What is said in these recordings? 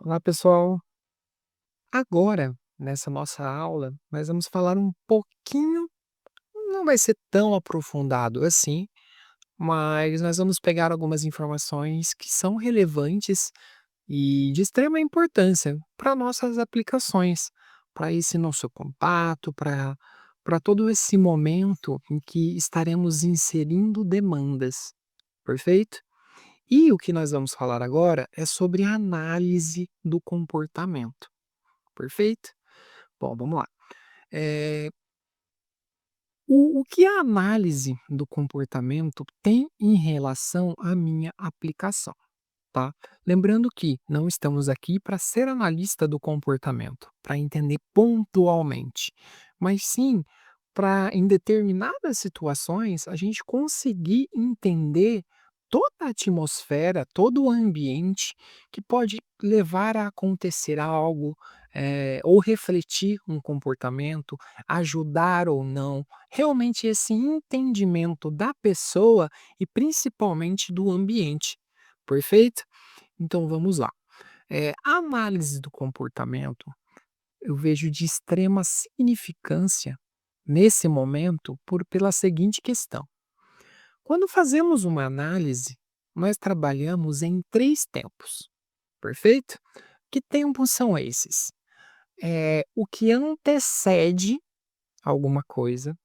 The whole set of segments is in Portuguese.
Olá, pessoal. Agora, nessa nossa aula, nós vamos falar um pouquinho, não vai ser tão aprofundado assim, mas nós vamos pegar algumas informações que são relevantes e de extrema importância para nossas aplicações, para esse nosso contato, para todo esse momento em que estaremos inserindo demandas, perfeito? E o que nós vamos falar agora é sobre a análise do comportamento. Perfeito? Bom, vamos lá. Eh, o que a análise do comportamento tem em relação à minha aplicação, tá? Lembrando que não estamos aqui para ser analista do comportamento, para entender pontualmente, mas sim para, em determinadas situações, a gente conseguir entender toda a atmosfera, todo o ambiente que pode levar a acontecer algo, ou refletir um comportamento, ajudar ou não. Realmente esse entendimento da pessoa e principalmente do ambiente. Perfeito? Então vamos lá. A análise do comportamento eu vejo de extrema significância nesse momento pela seguinte questão: quando fazemos uma análise, nós trabalhamos em três tempos, perfeito? Que tempos são esses? O que antecede alguma coisa,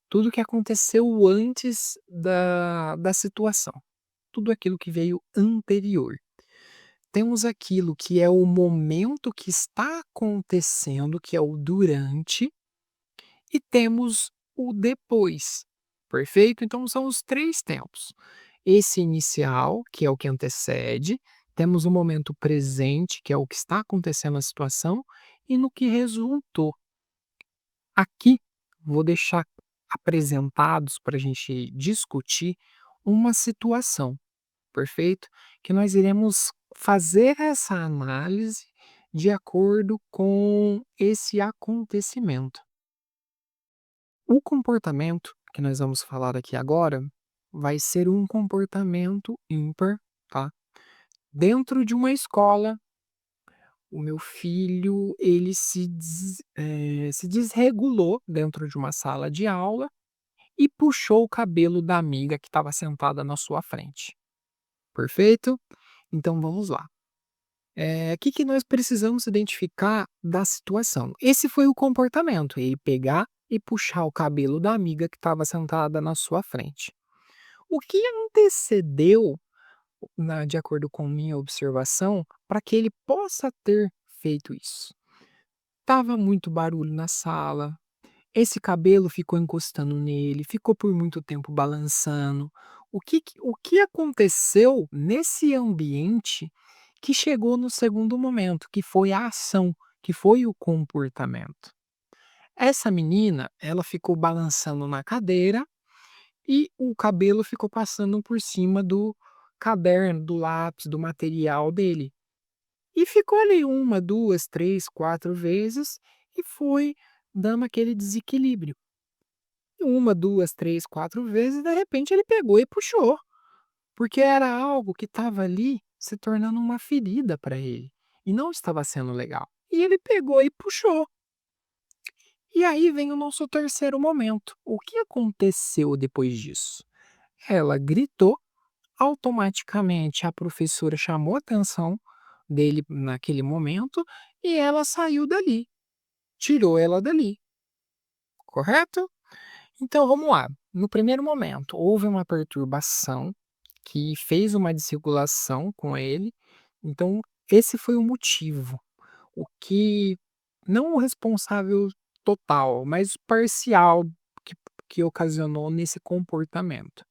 tudo que aconteceu antes da situação, tudo aquilo que veio anterior. Temos aquilo que é o momento que está acontecendo, que é o durante, e temos o depois, perfeito? Então são os 3 tempos. Esse inicial, que é o que antecede, temos o momento presente, que é o que está acontecendo na situação, e no que resultou. Aqui, vou deixar apresentados para a gente discutir uma situação, perfeito? Que nós iremos fazer essa análise de acordo com esse acontecimento. O comportamento que nós vamos falar aqui agora vai ser um comportamento ímpar, tá? Dentro de uma escola, o meu filho, ele se desregulou dentro de uma sala de aula e puxou o cabelo da amiga que estava sentada na sua frente. Perfeito? Então vamos lá. Que nós precisamos identificar da situação? Esse foi o comportamento, ele pegar e puxar o cabelo da amiga que estava sentada na sua frente. O que antecedeu, de acordo com minha observação, para que ele possa ter feito isso? Tava muito barulho na sala, esse cabelo ficou encostando nele, ficou por muito tempo balançando. O que aconteceu nesse ambiente que chegou no segundo momento, que foi a ação, que foi o comportamento? Essa menina, ela ficou balançando na cadeira e o cabelo ficou passando por cima do caderno, do lápis, do material dele. E ficou ali uma, 2, 3, 4 vezes e foi dando aquele desequilíbrio. Uma, 2, 3, 4 vezes, de repente ele pegou e puxou, porque era algo que estava ali se tornando uma ferida para ele, e não estava sendo legal. E ele pegou e puxou. E aí vem o nosso terceiro momento. O que aconteceu depois disso? Ela gritou, automaticamente a professora chamou a atenção dele naquele momento e ela saiu dali, tirou ela dali, correto? Então vamos lá. No primeiro momento, houve uma perturbação que fez uma desregulação com ele. Então, esse foi o motivo. O que não o responsável total, mas parcial que, que ocasionou nesse comportamento.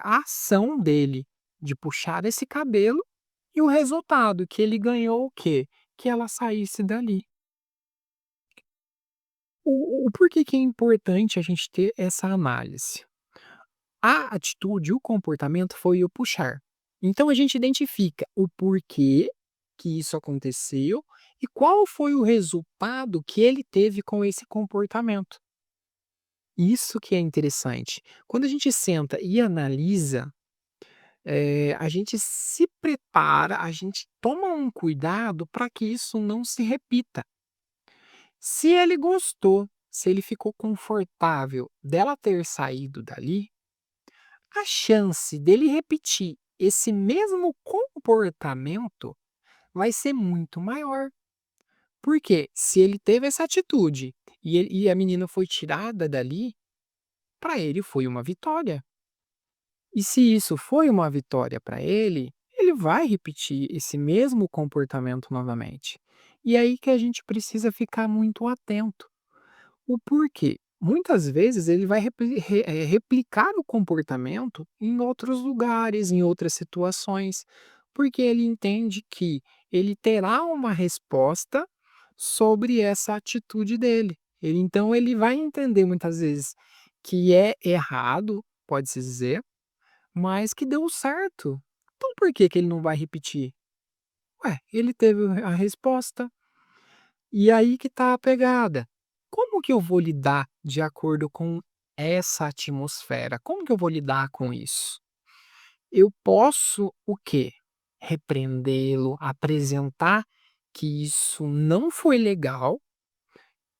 A ação dele de puxar esse cabelo e o resultado que ele ganhou o quê? Que ela saísse dali. O porquê que é importante a gente ter essa análise? A atitude, o comportamento foi o puxar. Então a gente identifica o porquê que isso aconteceu e qual foi o resultado que ele teve com esse comportamento. Isso que é interessante. Quando a gente senta e analisa, a gente se prepara, a gente toma um cuidado para que isso não se repita. Se ele gostou, se ele ficou confortável dela ter saído dali, a chance dele repetir esse mesmo comportamento vai ser muito maior. Porque se ele teve essa atitude e a menina foi tirada dali, para ele foi uma vitória. E se isso foi uma vitória para ele, ele vai repetir esse mesmo comportamento novamente. E é aí que a gente precisa ficar muito atento. O porquê? Muitas vezes ele vai replicar o comportamento em outros lugares, em outras situações, porque ele entende que ele terá uma resposta sobre essa atitude dele. Então ele vai entender muitas vezes que é errado, pode-se dizer, mas que deu certo. Então por que que ele não vai repetir? Ué, ele teve a resposta, e aí que tá a pegada. Como que eu vou lidar de acordo com essa atmosfera? Como que eu vou lidar com isso? Eu posso o quê? Repreendê-lo, apresentar que isso não foi legal,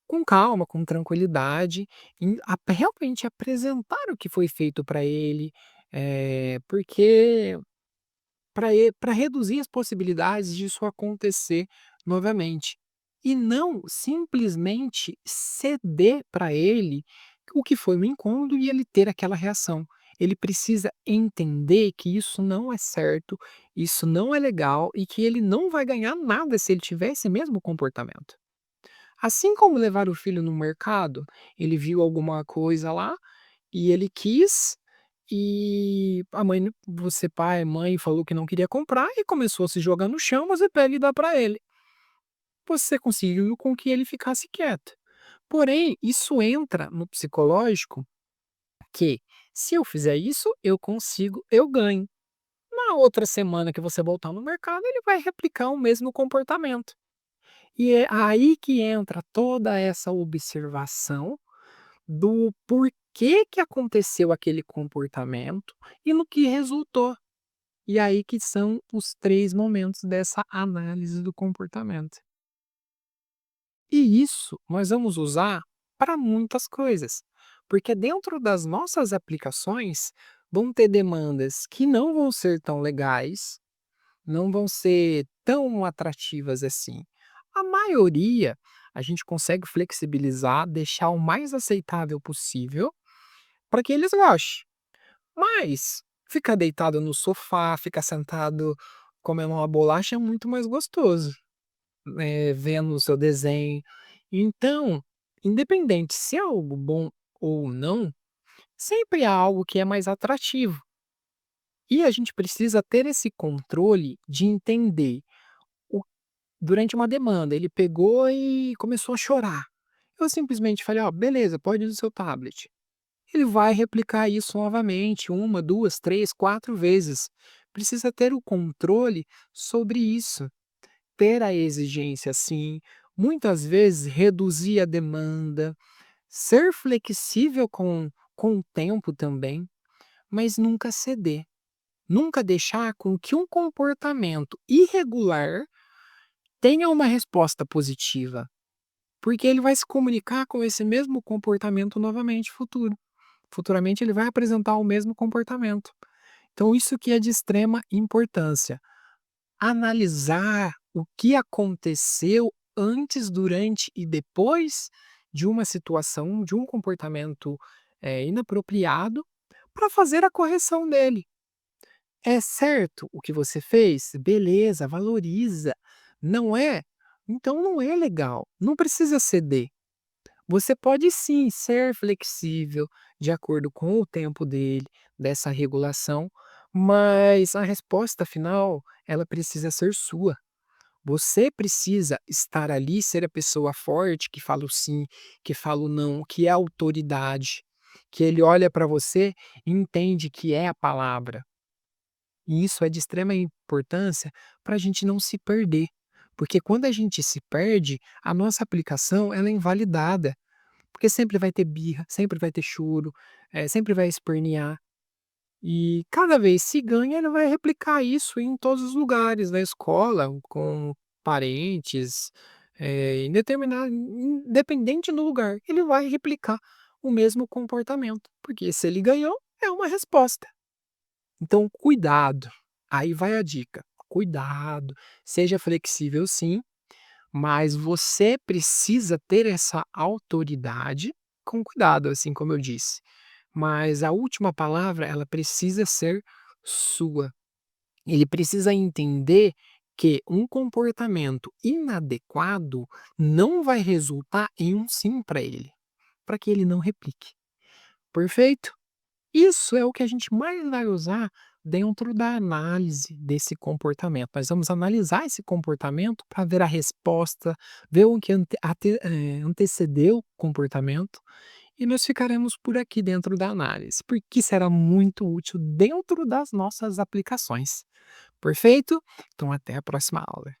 com calma, com tranquilidade, realmente apresentar o que foi feito para ele, porque para reduzir as possibilidades disso acontecer novamente. E não simplesmente ceder para ele o que foi o incômodo e ele ter aquela reação. Ele precisa entender que isso não é certo, isso não é legal e que ele não vai ganhar nada se ele tiver esse mesmo comportamento. Assim como levar o filho no mercado, ele viu alguma coisa lá e ele quis, e a mãe, você pai, mãe, falou que não queria comprar e começou a se jogar no chão, você pega e dá para ele. Você conseguiu com que ele ficasse quieto. Porém, isso entra no psicológico que, se eu fizer isso, eu consigo, eu ganho. Na outra semana que você voltar no mercado, ele vai replicar o mesmo comportamento. E é aí que entra toda essa observação do porquê que aconteceu aquele comportamento e no que resultou. E aí que são os 3 momentos dessa análise do comportamento. E isso nós vamos usar para muitas coisas, porque dentro das nossas aplicações vão ter demandas que não vão ser tão legais, não vão ser tão atrativas assim. A maioria a gente consegue flexibilizar, deixar o mais aceitável possível para que eles gostem. Mas ficar deitado no sofá, ficar sentado comendo uma bolacha é muito mais gostoso, vendo o seu desenho. Então, independente se é algo bom ou não, sempre há algo que é mais atrativo. E a gente precisa ter esse controle de entender o durante uma demanda, ele pegou e começou a chorar. Eu simplesmente falei: "Ó, beleza, pode ir no seu tablet". Ele vai replicar isso novamente, uma, 2, 3, 4 vezes. Precisa ter o controle sobre isso, ter a exigência sim, muitas vezes reduzir a demanda, ser flexível com o tempo também, mas nunca ceder. Nunca deixar com que um comportamento irregular tenha uma resposta positiva, porque ele vai se comunicar com esse mesmo comportamento novamente futuramente ele vai apresentar o mesmo comportamento. Então isso que é de extrema importância. Analisar o que aconteceu antes, durante e depois de uma situação, de um comportamento, inapropriado, para fazer a correção dele. É certo o que você fez? Beleza, valoriza. Não é? Então não é legal, não precisa ceder. Você pode sim ser flexível, de acordo com o tempo dele, dessa regulação, mas a resposta final, ela precisa ser sua. Você precisa estar ali, ser a pessoa forte que fala o sim, que fala o não, que é a autoridade, que ele olha para você e entende que é a palavra. E isso é de extrema importância para a gente não se perder, porque quando a gente se perde, a nossa aplicação ela é invalidada. Porque sempre vai ter birra, sempre vai ter choro, sempre vai espernear. E cada vez se ganha, ele vai replicar isso em todos os lugares, na escola, com parentes, em determinado independente do lugar, ele vai replicar o mesmo comportamento, porque se ele ganhou, é uma resposta. Então cuidado, aí vai a dica, cuidado, seja flexível sim, mas você precisa ter essa autoridade com cuidado, assim como eu disse. Mas a última palavra, ela precisa ser sua. Ele precisa entender que um comportamento inadequado não vai resultar em um sim para ele, para que ele não replique. Perfeito? Isso é o que a gente mais vai usar dentro da análise desse comportamento. Nós vamos analisar esse comportamento para ver a resposta, ver o que antecedeu o comportamento, e nós ficaremos por aqui dentro da análise, porque será muito útil dentro das nossas aplicações. Perfeito? Então até a próxima aula.